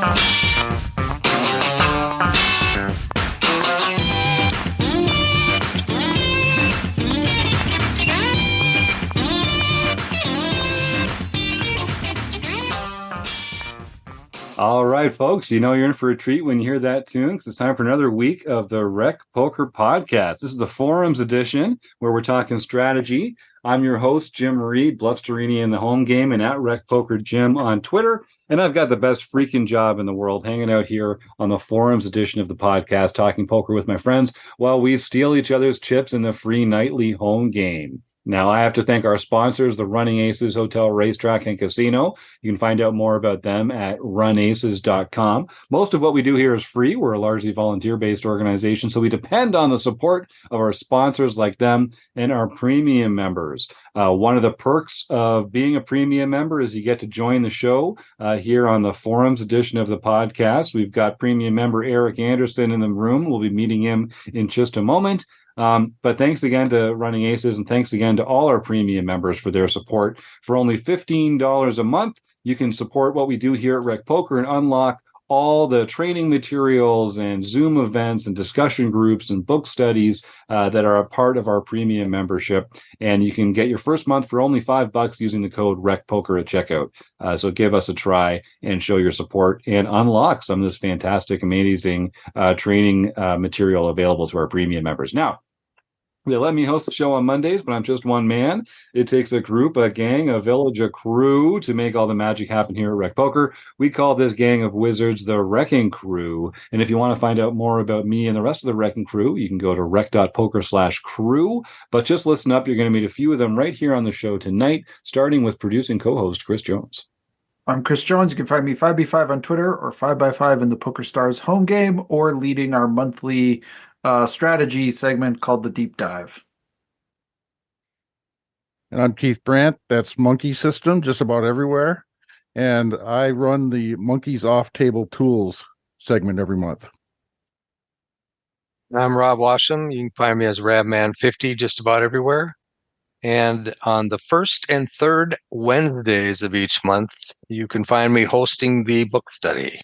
All right, folks, you're in for a treat when you hear that tune, because it's time for another week of the Rec Poker Podcast. This is the Forums edition, where we're talking strategy. I'm your host, Jim Reed, Bluffsterini in the home game, and at Rec Poker Jim on Twitter. And I've got the best freaking job in the world, hanging out here on the Forums edition of the podcast, talking poker with my friends, while we steal each other's chips in the free nightly home game. Now, I have to thank our sponsors, the Running Aces Hotel, Racetrack, and Casino. You can find out more about them at runaces.com. Most of what we do here is free. We're a largely volunteer-based organization, so we depend on the support of our sponsors like them and our premium members. One of the perks of being a premium member is you get to join the show here on the Forums edition of the podcast. We've got premium member Eric Anderson in the room. We'll be meeting him in just a moment. But thanks again to Running Aces, and thanks again to all our premium members for their support. For only $15 a month, you can support what we do here at Rec Poker and unlock all the training materials and Zoom events and discussion groups and book studies that are a part of our premium membership. And you can get your first month for only $5 using the code RECPOKER at checkout. So give us a try and show your support and unlock some of this fantastic, amazing training material available to our premium members. Now, they let me host the show on Mondays, but I'm just one man. It takes a group, a gang, a village, a crew to make all the magic happen here at Rec Poker. We call this gang of wizards the Wrecking Crew. And if you want to find out more about me and the rest of the Wrecking Crew, you can go to rec.poker/crew. But just listen up. You're going to meet a few of them right here on the show tonight, starting with producing co-host Chris Jones. I'm Chris Jones. You can find me 5B5 on Twitter or 5x5 in the Poker Stars home game, or leading our monthly strategy segment called The Deep Dive. And I'm Keith Brandt. That's Monkey System, just about everywhere. And I run the Monkeys Off Table Tools segment every month. I'm Rob Washam. You can find me as Rabman50 just about everywhere. And on the first and third Wednesdays of each month, you can find me hosting the book study.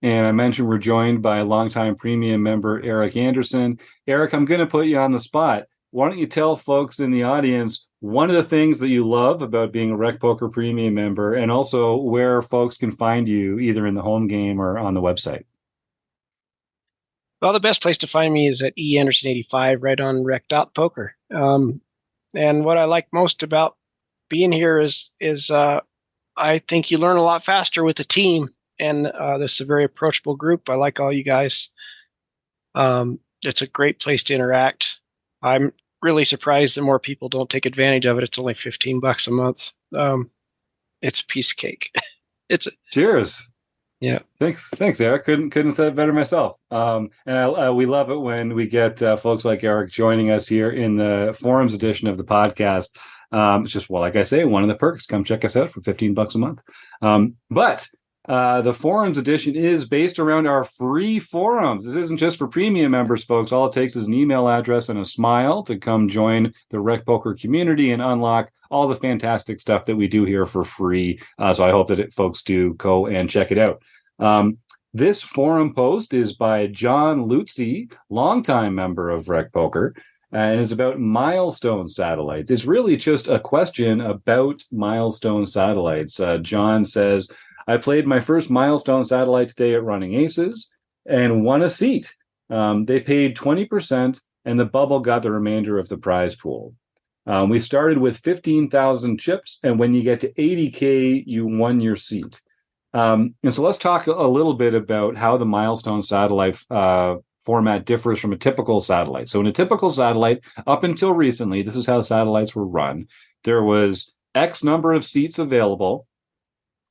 And I mentioned we're joined by a longtime premium member, Eric Anderson. Eric, I'm going to put you on the spot. Why don't you tell folks in the audience one of the things that you love about being a Rec Poker premium member, and also where folks can find you either in the home game or on the website? Well, the best place to find me is at eAnderson85 right on rec.poker. And what I like most about being here is I think you learn a lot faster with the team. And this is a very approachable group. I like all you guys. It's a great place to interact. I'm really surprised that more people don't take advantage of it. It's only $15 a month. It's a piece of cake. Cheers. Yeah. Thanks, Eric. Couldn't have said it better myself. And we love it when we get folks like Eric joining us here in the Forums edition of the podcast. It's just, well, like I say, one of the perks. Come check us out for $15 a month. But the Forums edition is based around our free forums. This isn't just for premium members, folks. All it takes is an email address and a smile to come join the Rec Poker community and unlock all the fantastic stuff that we do here for free. So I hope that folks do go and check it out. This forum post is by JonLutsey, longtime member of Rec Poker, and it's about Milestone satellites. It's really just a question about Milestone satellites. John says, I played my first Milestone satellite today at Running Aces and won a seat. They paid 20%, and the bubble got the remainder of the prize pool. We started with 15,000 chips, and when you get to 80K, you won your seat. And so let's talk a little bit about how the Milestone satellite format differs from a typical satellite. So in a typical satellite, up until recently, this is how satellites were run. There was X number of seats available.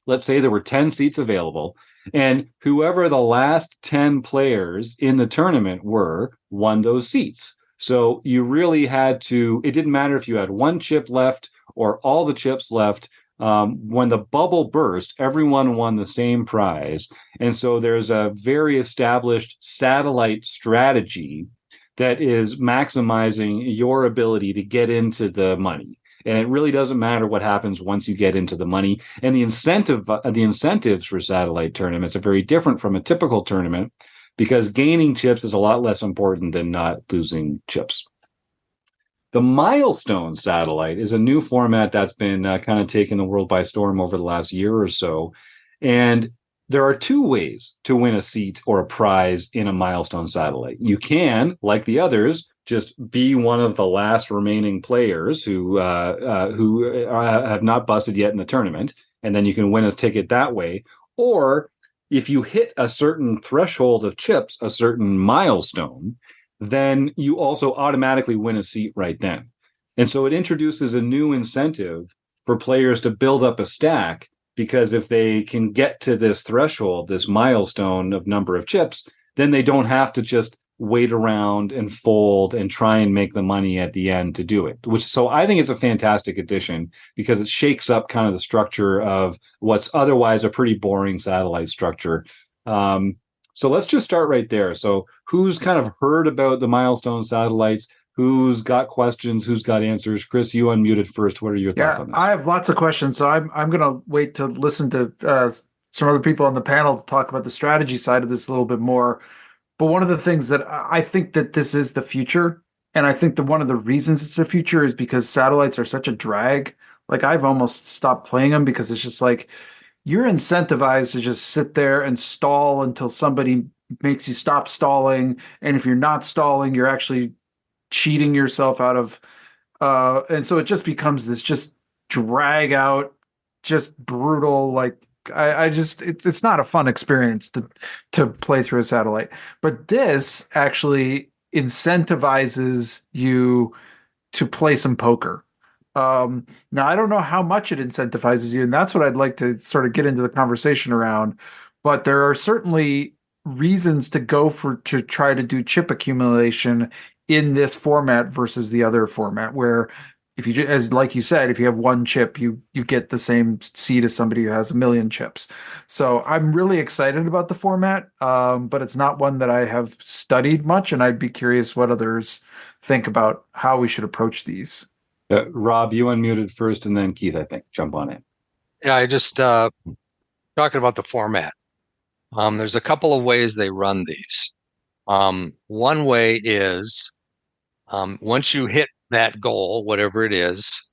Let's say there were 10 seats available, and whoever the last 10 players in the tournament won those seats. So you really had to, it didn't matter if you had one chip left or all the chips left. When the bubble burst, everyone won the same prize. And so there's a very established satellite strategy that is maximizing your ability to get into the money. And it really doesn't matter what happens once you get into the money. And the incentives for satellite tournaments are very different from a typical tournament because gaining chips is a lot less important than not losing chips. The Milestone satellite is a new format that's been kind of taking the world by storm over the last year or so. And there are two ways to win a seat or a prize in a Milestone satellite. You can, like the others, just be one of the last remaining players who have not busted yet in the tournament, and then you can win a ticket that way. Or if you hit a certain threshold of chips, a certain milestone, then you also automatically win a seat right then. And so it introduces a new incentive for players to build up a stack, because if they can get to this threshold, this milestone of number of chips, then they don't have to just wait around and fold and try and make the money at the end to do it. So I think it's a fantastic addition because it shakes up kind of the structure of what's otherwise a pretty boring satellite structure. So let's just start right there. So who's kind of heard about the Milestone satellites? Who's got questions? Who's got answers? Chris, you unmuted first. What are your thoughts on this? I have lots of questions, so I'm going to wait to listen to some other people on the panel to talk about the strategy side of this a little bit more. But one of the things that I think that this is the future, and I think that one of the reasons it's the future is because satellites are such a drag. Like I've almost stopped playing them because it's just like you're incentivized to just sit there and stall until somebody makes you stop stalling. And if you're not stalling, you're actually cheating yourself out of and so it just becomes this just drag out, just brutal, like I just it's not a fun experience to play through a satellite. But this actually incentivizes you to play some poker. Now I don't know how much it incentivizes you, and that's what I'd like to sort of get into the conversation around. But there are certainly reasons to to try to do chip accumulation in this format versus the other format, where if you, as like you said, if you have one chip, you get the same seat as somebody who has a million chips. So I'm really excited about the format, but it's not one that I have studied much, and I'd be curious what others think about how we should approach these. Rob, you unmuted first, and then Keith, I think, jump on it. Yeah, I just talking about the format. There's a couple of ways they run these. One way is once you hit that goal, whatever it is,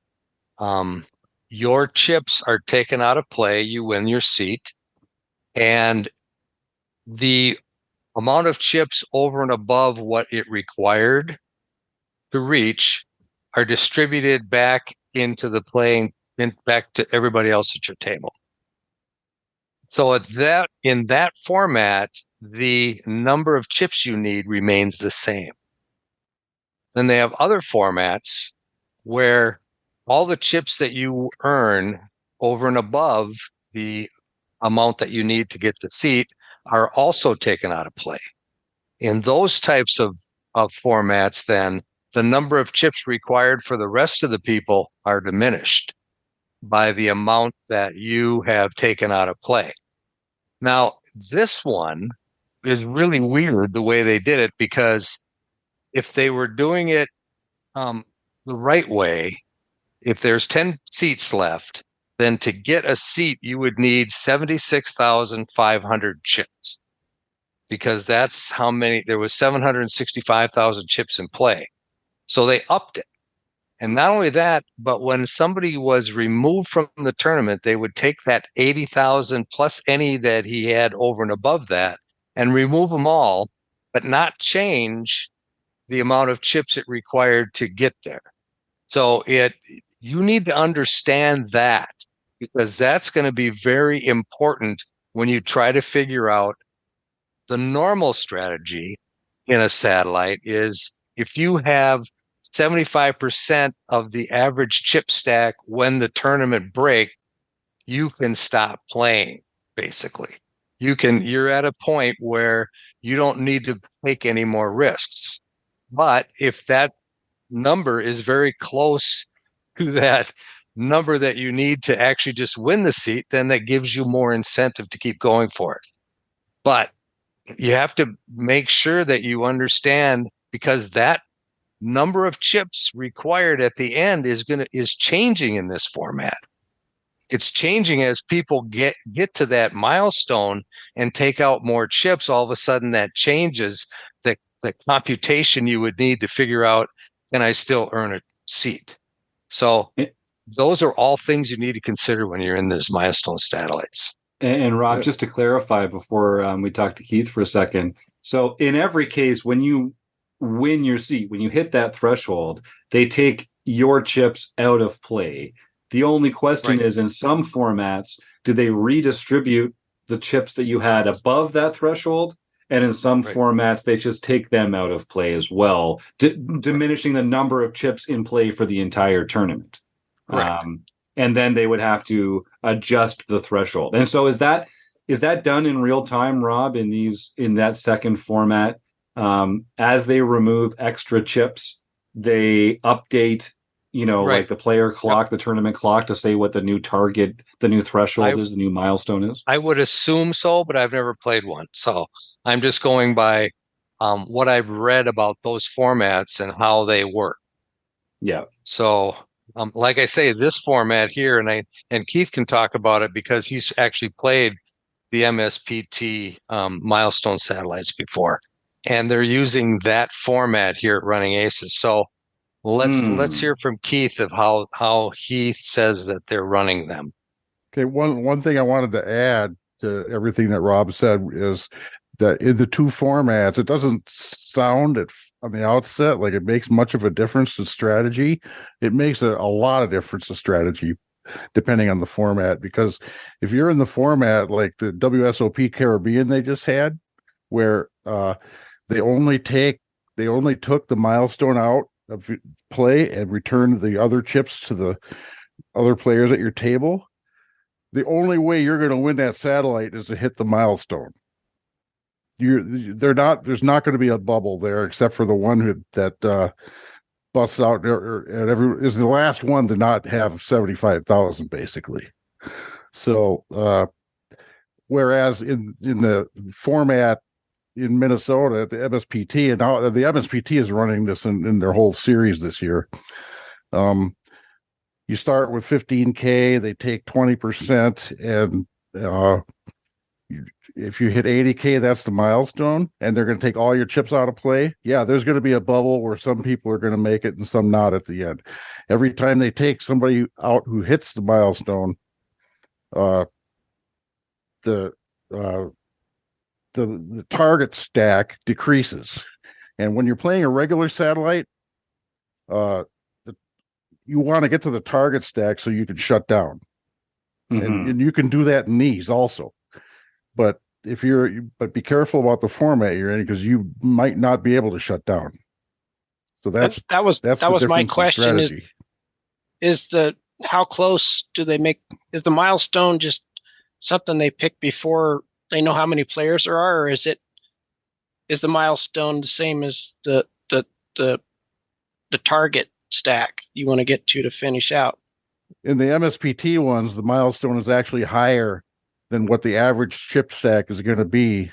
your chips are taken out of play. You win your seat, and the amount of chips over and above what it required to reach are distributed back into the back to everybody else at your table. So in that format, the number of chips you need remains the same. Then they have other formats where all the chips that you earn over and above the amount that you need to get the seat are also taken out of play. In those types of formats, then the number of chips required for the rest of the people are diminished by the amount that you have taken out of play. Now, this one is really weird the way they did it, because if they were doing it the right way, if there's 10 seats left, then to get a seat, you would need 76,500 chips, because that's how many, there was 765,000 chips in play. So they upped it. And not only that, but when somebody was removed from the tournament, they would take that 80,000 plus any that he had over and above that and remove them all, but not change the amount of chips it required to get there. So you need to understand that, because that's going to be very important when you try to figure out the normal strategy in a satellite. Is if you have 75% of the average chip stack when the tournament break, you can stop playing, basically. You're at a point where you don't need to take any more risks. But if that number is very close to that number that you need to actually just win the seat, then that gives you more incentive to keep going for it. But you have to make sure that you understand, because that number of chips required at the end is changing in this format. It's changing as people get to that milestone and take out more chips. All of a sudden, that changes the computation you would need to figure out, can I still earn a seat? So those are all things you need to consider when you're in these milestone satellites. And Rob, just to clarify before we talk to Keith for a second. So in every case, when you win your seat, when you hit that threshold, they take your chips out of play. The only question is, in some formats, do they redistribute the chips that you had above that threshold? And in some formats, they just take them out of play as well, diminishing the number of chips in play for the entire tournament. And then they would have to adjust the threshold. And so is that done in real time, Rob, in that second format? As they remove extra chips, they update, like the player clock, the tournament clock, to say what the new target, the new threshold is, the new milestone is? I would assume so, but I've never played one. So I'm just going by what I've read about those formats and how they work. Yeah. So like I say, this format here, and Keith can talk about it because he's actually played the MSPT milestone satellites before, and they're using that format here at Running Aces. So let's hear from Keith of how he says that they're running them. Okay, one thing I wanted to add to everything that Rob said is that in the two formats, it doesn't sound on the outset like it makes much of a difference to strategy. It makes a lot of difference to strategy depending on the format, because if you're in the format like the WSOP Caribbean they just had, where they only took the milestone out of play and returned the other chips to the other players at your table, the only way you're going to win that satellite is to hit the milestone. There's not going to be a bubble there except for the one that busts out and is the last one to not have 75,000 basically. So whereas in the format in Minnesota, the MSPT, and now the MSPT is running this in their whole series this year. You start with 15K, they take 20%, and if you hit 80K, that's the milestone, and they're going to take all your chips out of play. Yeah, there's going to be a bubble where some people are going to make it and some not at the end. Every time they take somebody out who hits the milestone, the target stack decreases. And when you're playing a regular satellite, you want to get to the target stack so you can shut down. And you can do that in these also. But be careful about the format you're in, because you might not be able to shut down. So that was my question: how close do they make? Is the milestone just something they pick before they know how many players there are, or is the milestone the same as the target stack you want to get to finish out? In the MSPT ones, the milestone is actually higher than what the average chip stack is going to be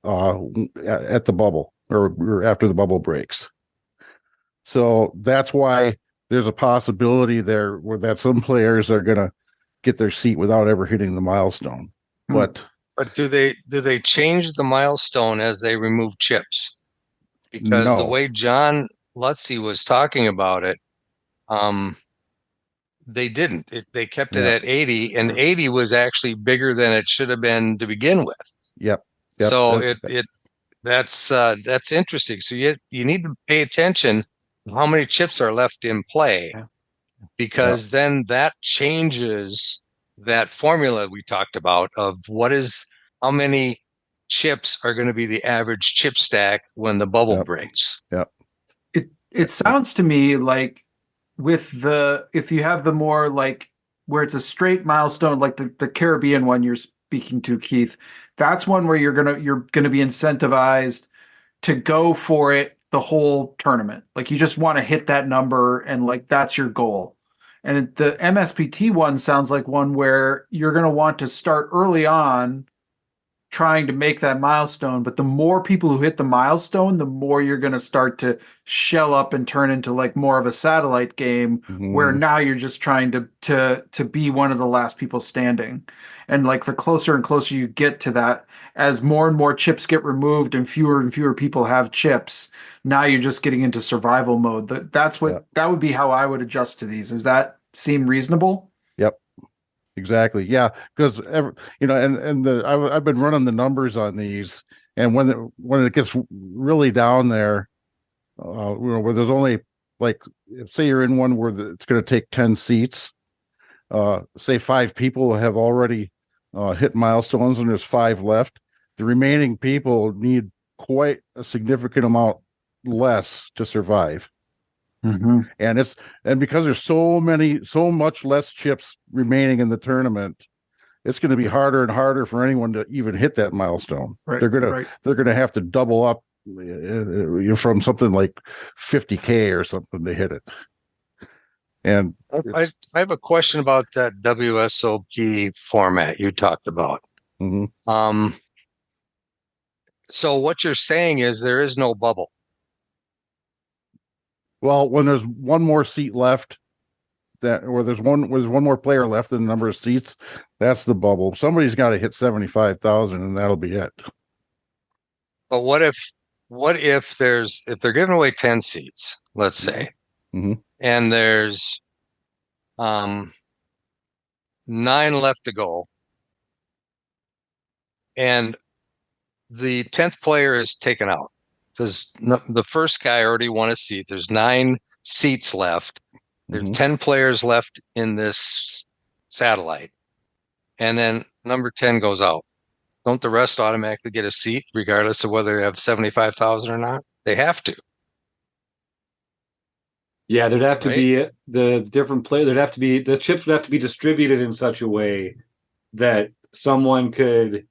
at the bubble or after the bubble breaks. So that's why there's a possibility there that some players are going to get their seat without ever hitting the milestone. But do they change the milestone as they remove chips? Because the way JonLutsey was talking about it, they didn't. They kept it at 80, and 80 was actually bigger than it should have been to begin with. Yep. So that's interesting. So you need to pay attention to how many chips are left in play, because then that changes that formula we talked about of how many chips are going to be the average chip stack when the bubble breaks. Yep. It sounds to me like if you have the more like where it's a straight milestone, like the Caribbean one you're speaking to, Keith, that's one where you're gonna be incentivized to go for it the whole tournament. Like you just want to hit that number and like that's your goal. And the MSPT one sounds like one where you're gonna want to start early on trying to make that milestone, but the more people who hit the milestone, the more you're going to start to shell up and turn into like more of a satellite game where now you're just trying to be one of the last people standing. And like the closer and closer you get to that, as more and more chips get removed and fewer people have chips, now you're just getting into survival mode. That would be how I would adjust to these. Does that seem reasonable? Yep. Exactly. Yeah, because I've been running the numbers on these, and when it gets really down there, where there's only like, say you're in one where it's going to take 10 seats, say 5 people have already hit milestones, and there's 5 left. The remaining people need quite a significant amount less to survive. And because there's so much less chips remaining in the tournament, it's going to be harder and harder for anyone to even hit that milestone. Right, they're gonna have to double up from something like 50K or something to hit it. And I have a question about that WSOP format you talked about. So what you're saying is there is no bubble. Well, when there's one more seat left, there's one more player left than the number of seats, that's the bubble. Somebody's got to hit 75,000, and that'll be it. But what if they're giving away 10 seats, let's say, and there's 9 left to go, and the 10th player is taken out because the first guy already won a seat. There's 9 seats left. There's 10 players left in this satellite. And then number 10 goes out. Don't the rest automatically get a seat regardless of whether they have 75,000 or not? They have to. Yeah, there'd have to be the different player. The chips would have to be distributed in such a way that someone could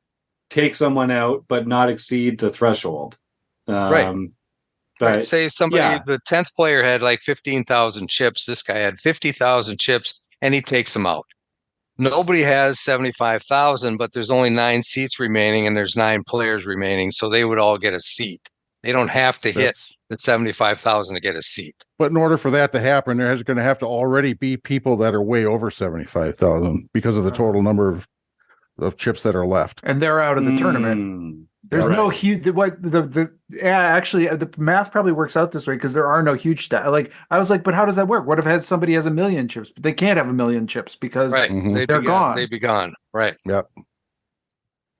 take someone out but not exceed the threshold. Right. Say somebody, the 10th player had like 15,000 chips. This guy had 50,000 chips, and he takes them out. Nobody has 75,000, but there's only 9 seats remaining, and there's 9 players remaining, so they would all get a seat. They don't have to hit the 75,000 to get a seat. But in order for that to happen, there's going to have to already be people that are way over 75,000 because of the total number of chips that are left, and they're out of the tournament. There's no huge actually the math probably works out this way because there are no huge like I was like, but how does that work? What if somebody has 1 million chips, but they can't have 1 million chips because they're gone. They'd be gone. Right. Yep.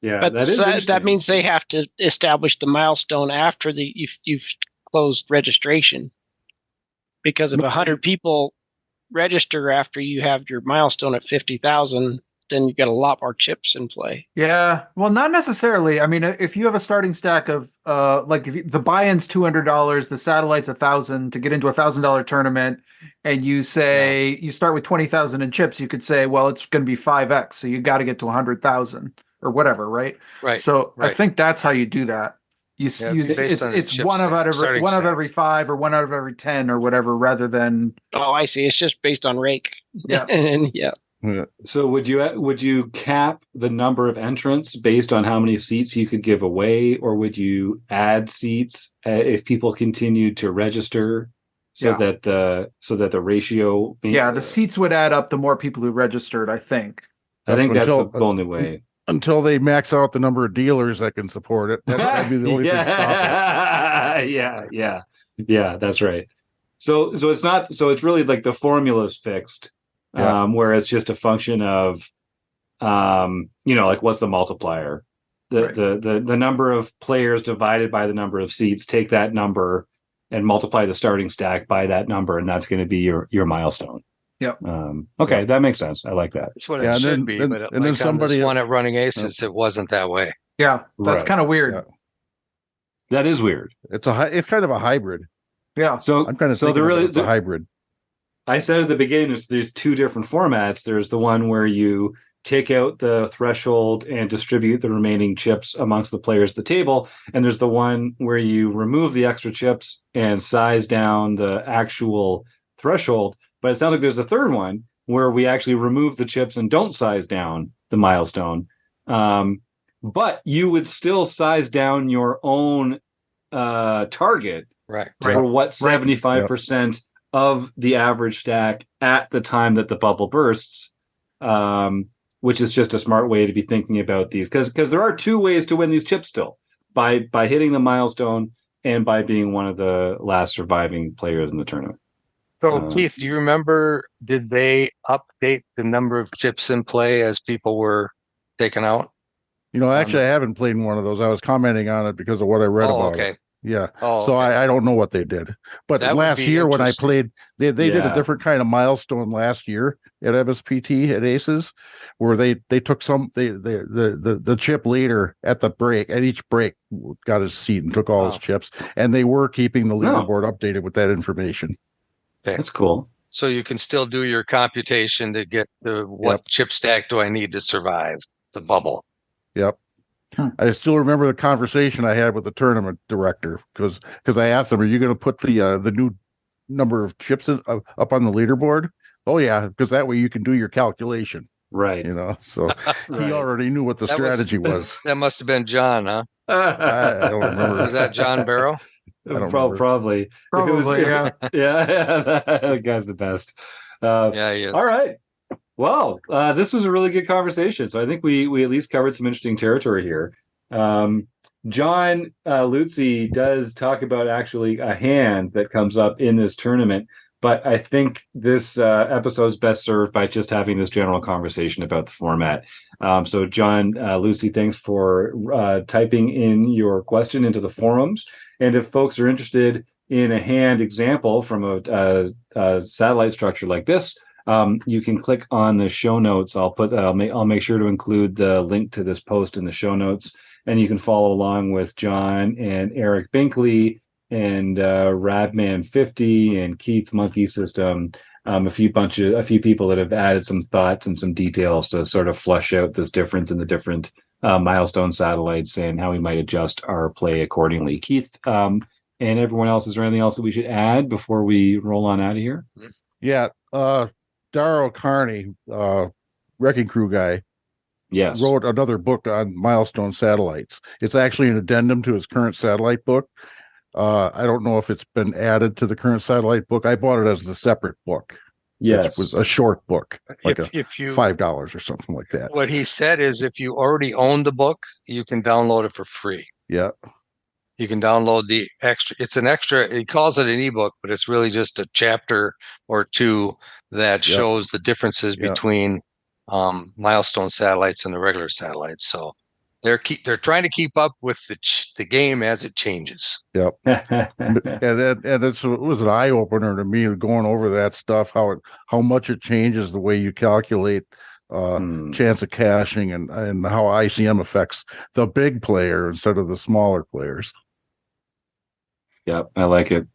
Yeah. But that means they have to establish the milestone after you've closed registration. Because if 100 people register after you have your milestone at 50,000, then you get a lot more chips in play. Yeah, well, not necessarily. I mean, if you have a starting stack of like if the buy-in's $200, the satellite's 1,000 to get into $1,000 tournament, and you say you start with 20,000 in chips, you could say, well, it's going to be 5x, so you got to get to 100,000 or whatever, right? Right. So I think that's how you do that. It's one of every 5 or 1 out of every 10 or whatever, rather than. Oh, I see. It's just based on rake. Yeah. And So would you cap the number of entrants based on how many seats you could give away, or would you add seats if people continue to register so that the ratio? The seats would add up the more people who registered. I think that's the only way. Until they max out the number of dealers that can support it. That'd be the only thing to stop it. Yeah, that's right. So it's not. So it's really like the formula's fixed. Where it's just a function of, like what's the multiplier? The number of players divided by the number of seats. Take that number and multiply the starting stack by that number, and that's going to be your milestone. Yep. Okay, that makes sense. I like that. That's what it should be. But then somebody one at Running Aces, it wasn't that way. Yeah, that's kind of weird. Yeah. That is weird. It's kind of a hybrid. Yeah. So I'm kind of thinking it's a hybrid. I said at the beginning, there's 2 different formats. There's the one where you take out the threshold and distribute the remaining chips amongst the players at the table. And there's the one where you remove the extra chips and size down the actual threshold. But it sounds like there's a third one where we actually remove the chips and don't size down the milestone. but you would still size down your own target Right. for what 75% of the average stack at the time that the bubble bursts, which is just a smart way to be thinking about these. Because there are two ways to win these chips still, by hitting the milestone and by being one of the last surviving players in the tournament. So, Keith, do you remember, did they update the number of chips in play as people were taken out? Actually, I haven't played one of those. I was commenting on it because of what I read about it. Yeah. So I don't know what they did. But last year when I played, they did a different kind of milestone last year at MSPT at Aces, where they took the chip leader at each break got his seat and took all his chips, and they were keeping the leaderboard updated with that information. Okay. That's cool. So you can still do your computation to get what chip stack do I need to survive the bubble. Yep. I still remember the conversation I had with the tournament director because I asked him, "Are you going to put the new number of chips up on the leaderboard?" "Oh yeah, because that way you can do your calculation." Right. So he already knew what the strategy was. That must have been John, huh? I don't remember. Was that John Barrow? Probably. Yeah. That guy's the best. Yeah, he is. All right. Well, this was a really good conversation. So I think we at least covered some interesting territory here. JonLutsey does talk about actually a hand that comes up in this tournament, but I think this episode is best served by just having this general conversation about the format. So JonLutsey, thanks for typing in your question into the forums. And if folks are interested in a hand example from a satellite structure like this, you can click on the show notes. I'll make sure to include the link to this post in the show notes, and you can follow along with John and Eric Binkley and Radman50 and Keith Monkey System, a few people that have added some thoughts and some details to sort of flush out this difference in the different milestone satellites and how we might adjust our play accordingly. Keith, and everyone else, is there anything else that we should add before we roll on out of here? Yeah. Darrow Carney, Wrecking Crew guy, wrote another book on milestone satellites. It's actually an addendum to his current satellite book. I don't know if it's been added to the current satellite book. I bought it as the separate book. Yes. It was a short book, like if you $5 or something like that. What he said is if you already own the book, you can download it for free. Yeah. You can download the extra. It's an extra. He calls it an ebook, but it's really just a chapter or two that shows the differences between milestone satellites and the regular satellites. So they're trying to keep up with the game as it changes. Yep. and it was an eye opener to me going over that stuff. How much it changes the way you calculate chance of caching and how ICM affects the big player instead of the smaller players. Yep, I like it.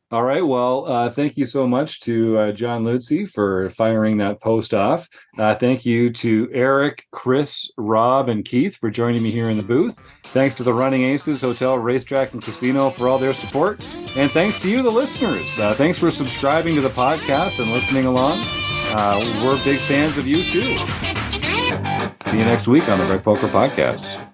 All right, well, thank you so much to JonLutsey for firing that post off. Thank you to Eric, Chris, Rob, and Keith for joining me here in the booth. Thanks to the Running Aces Hotel, Racetrack, and Casino for all their support. And thanks to you, the listeners. Thanks for subscribing to the podcast and listening along. We're big fans of you, too. See you next week on the Rec Poker Podcast.